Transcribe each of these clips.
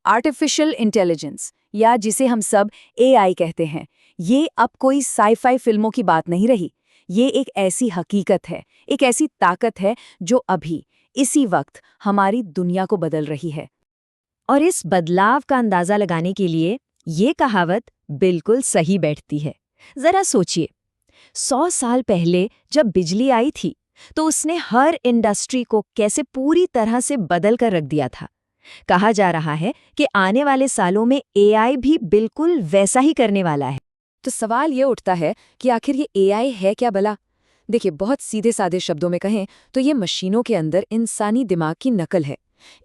Artificial intelligence या जिसे हम सब एआई कहते हैं, ये अब कोई साई-फाई फिल्मों की बात नहीं रही। ये एक ऐसी हकीकत है, एक ऐसी ताकत है जो अभी इसी वक्त हमारी दुनिया को बदल रही है। और इस बदलाव का अंदाजा लगाने के लिए ये कहावत बिल्कुल सही बैठती है। जरा सोचिए, 100 साल पहले जब बिजली आई थी तो उसने हर इंडस्ट्री को कैसे पूरी तरह से बदल कर रख दिया था। कहा जा रहा है कि आने वाले सालों में एआई भी बिल्कुल वैसा ही करने वाला है। तो सवाल ये उठता है कि आखिर ये एआई है क्या भला? देखिए, बहुत सीधे साधे शब्दों में कहें तो ये मशीनों के अंदर इंसानी दिमाग की नकल है।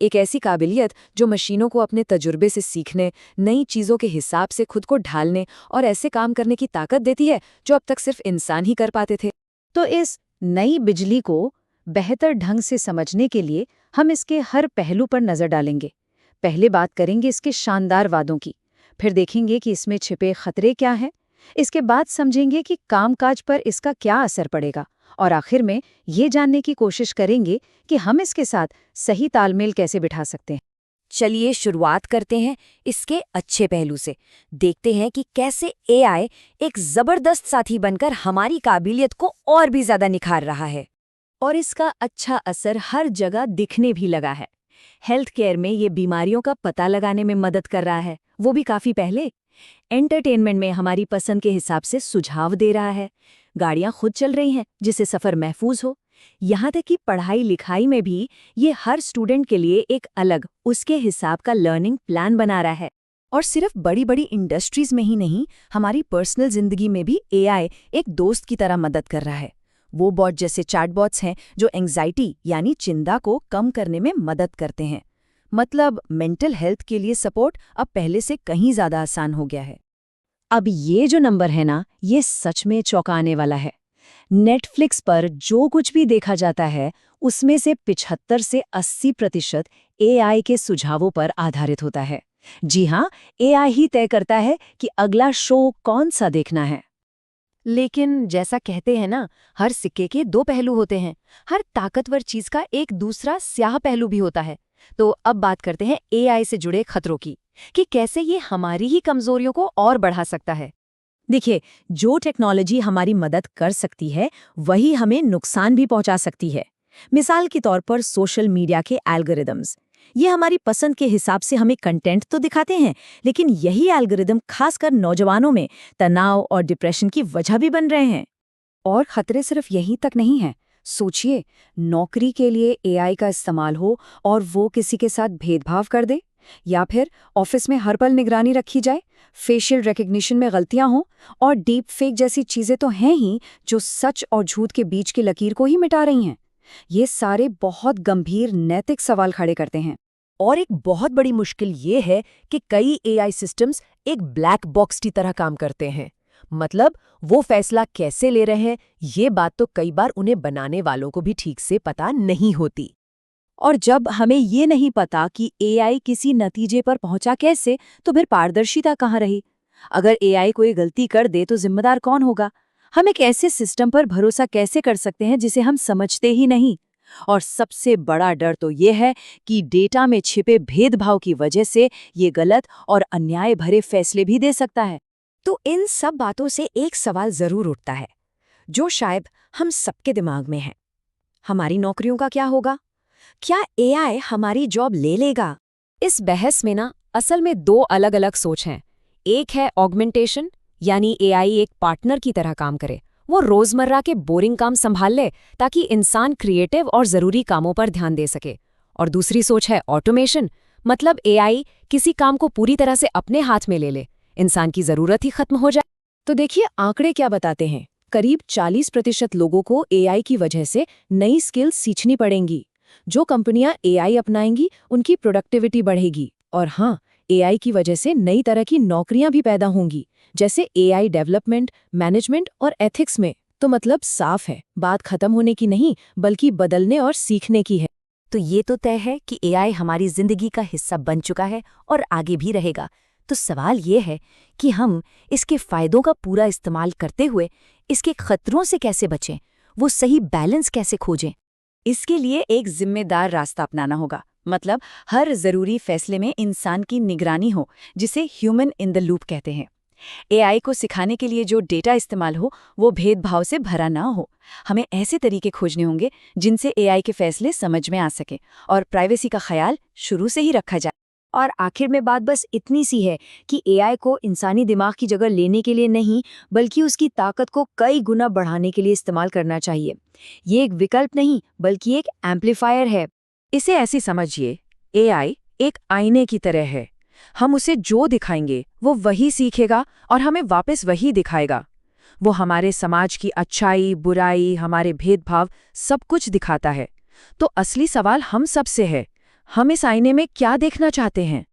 एक ऐसी काबिलियत जो मशीनों को अपने तजुर्बे से सीखने, नई चीज़ों के हिसाब से खुद को ढालने और ऐसे काम करने की ताकत देती है जो अब तक सिर्फ इंसान ही कर पाते थे। तो इस नई बिजली को बेहतर ढंग से समझने के लिए हम इसके हर पहलू पर नजर डालेंगे। पहले बात करेंगे इसके शानदार वादों की, फिर देखेंगे कि इसमें छिपे खतरे क्या हैं, इसके बाद समझेंगे कि कामकाज पर इसका क्या असर पड़ेगा, और आखिर में ये जानने की कोशिश करेंगे कि हम इसके साथ सही तालमेल कैसे बिठा सकते हैं। चलिए शुरुआत करते हैं इसके अच्छे पहलू से। देखते हैं कि कैसे एआई एक जबरदस्त साथी बनकर हमारी काबिलियत को और भी ज्यादा निखार रहा है। और इसका अच्छा असर हर जगह दिखने भी लगा है। हेल्थ केयर में ये बीमारियों का पता लगाने में मदद कर रहा है, वो भी काफी पहले। एंटरटेनमेंट में हमारी पसंद के हिसाब से सुझाव दे रहा है। गाड़ियां खुद चल रही हैं जिससे सफर महफूज हो। यहाँ तक कि पढ़ाई लिखाई में भी ये हर स्टूडेंट के लिए एक अलग, उसके हिसाब का लर्निंग प्लान बना रहा है। और सिर्फ बड़ी बड़ी इंडस्ट्रीज में ही नहीं, हमारी पर्सनल जिंदगी में भी एआई एक दोस्त की तरह मदद कर रहा है। वो बॉट जैसे चैटबॉट्स हैं जो एंग्जाइटी यानी चिंता को कम करने में मदद करते हैं। मतलब मेंटल हेल्थ के लिए सपोर्ट अब पहले से कहीं ज्यादा आसान हो गया है। अब ये जो नंबर है ना, ये सच में चौंकाने वाला है। नेटफ्लिक्स पर जो कुछ भी देखा जाता है उसमें से 75 से 80% एआई के सुझावों पर आधारित होता है। जी हाँ, एआई ही तय करता है कि अगला शो कौन सा देखना है। लेकिन जैसा कहते हैं ना, हर सिक्के के दो पहलू होते हैं। हर ताकतवर चीज का एक दूसरा स्याह पहलू भी होता है। तो अब बात करते हैं एआई से जुड़े खतरों की, कि कैसे ये हमारी ही कमजोरियों को और बढ़ा सकता है। देखिए, जो टेक्नोलॉजी हमारी मदद कर सकती है वही हमें नुकसान भी पहुंचा सकती है। मिसाल के तौर पर सोशल मीडिया के एल्गोरिदम्स। ये हमारी पसंद के हिसाब से हमें कंटेंट तो दिखाते हैं, लेकिन यही एल्गोरिदम खासकर नौजवानों में तनाव और डिप्रेशन की वजह भी बन रहे हैं। और खतरे सिर्फ यहीं तक नहीं है। सोचिए, नौकरी के लिए एआई का इस्तेमाल हो और वो किसी के साथ भेदभाव कर दे, या फिर ऑफिस में हर पल निगरानी रखी जाए, फेशियल रिकग्निशन में गलतियां हों, और डीप फेक जैसी चीजें तो हैं ही जो सच और झूठ के बीच की लकीर को ही मिटा रही हैं। ये सारे बहुत गंभीर नैतिक सवाल खड़े करते हैं। और एक बहुत बड़ी मुश्किल ये है कि कई एआई सिस्टम्स एक ब्लैक बॉक्स की तरह काम करते हैं। मतलब वो फैसला कैसे ले रहे हैं, ये बात तो कई बार उन्हें बनाने वालों को भी ठीक से पता नहीं होती। और जब हमें ये नहीं पता कि एआई किसी नतीजे पर पहुंचा कैसे, तो फिर पारदर्शिता कहाँ रही? अगर एआई कोई गलती कर दे तो जिम्मेदार कौन होगा? हम एक ऐसे सिस्टम पर भरोसा कैसे कर सकते हैं जिसे हम समझते ही नहीं? और सबसे बड़ा डर तो ये है कि डेटा में छिपे भेदभाव की वजह से ये गलत और अन्याय भरे फैसले भी दे सकता है। तो इन सब बातों से एक सवाल जरूर उठता है, जो शायद हम सबके दिमाग में है। हमारी नौकरियों का क्या होगा? क्या एआई हमारी जॉब ले लेगा? इस बहस में ना असल में दो अलग अलग सोच हैं। एक है ऑगमेंटेशन, यानी एआई एक पार्टनर की तरह काम करे, वो रोजमर्रा के बोरिंग काम संभाल ले ताकि इंसान क्रिएटिव और जरूरी कामों पर ध्यान दे सके। और दूसरी सोच है ऑटोमेशन, मतलब एआई किसी काम को पूरी तरह से अपने हाथ में ले ले, इंसान की जरूरत ही खत्म हो जाए। तो देखिए, आंकड़े क्या बताते हैं। करीब 40% लोगों को एआई की वजह से नई स्किल्स सीखनी पड़ेंगी। जो कंपनियां एआई अपनाएंगी उनकी प्रोडक्टिविटी बढ़ेगी। और हाँ, एआई की वजह से नई तरह की नौकरियां भी पैदा होंगी, जैसे एआई डेवलपमेंट, मैनेजमेंट और एथिक्स में। तो मतलब साफ है, बात खत्म होने की नहीं बल्कि बदलने और सीखने की है। तो ये तो तय है कि एआई हमारी जिंदगी का हिस्सा बन चुका है और आगे भी रहेगा। तो सवाल ये है कि हम इसके फायदों का पूरा इस्तेमाल करते हुए इसके खतरों से कैसे बचें, वो सही बैलेंस कैसे खोजें। इसके लिए एक जिम्मेदार रास्ता अपनाना होगा। मतलब हर जरूरी फैसले में इंसान की निगरानी हो, जिसे ह्यूमन इन द लूप कहते हैं। एआई को सिखाने के लिए जो डेटा इस्तेमाल हो वो भेदभाव से भरा ना हो। हमें ऐसे तरीके खोजने होंगे जिनसे एआई के फैसले समझ में आ सके और प्राइवेसी का ख्याल शुरू से ही रखा जाए। और आखिर में बात बस इतनी सी है कि एआई को इंसानी दिमाग की जगह लेने के लिए नहीं, बल्कि उसकी ताकत को कई गुना बढ़ाने के लिए इस्तेमाल करना चाहिए। ये एक विकल्प नहीं, बल्कि एक एम्पलीफायर है। इसे ऐसे समझिए, एआई एक आईने की तरह है। हम उसे जो दिखाएंगे वो वही सीखेगा और हमें वापस वही दिखाएगा। वो हमारे समाज की अच्छाई, बुराई, हमारे भेदभाव सब कुछ दिखाता है। तो असली सवाल हम सब से है, हम इस आईने में क्या देखना चाहते हैं?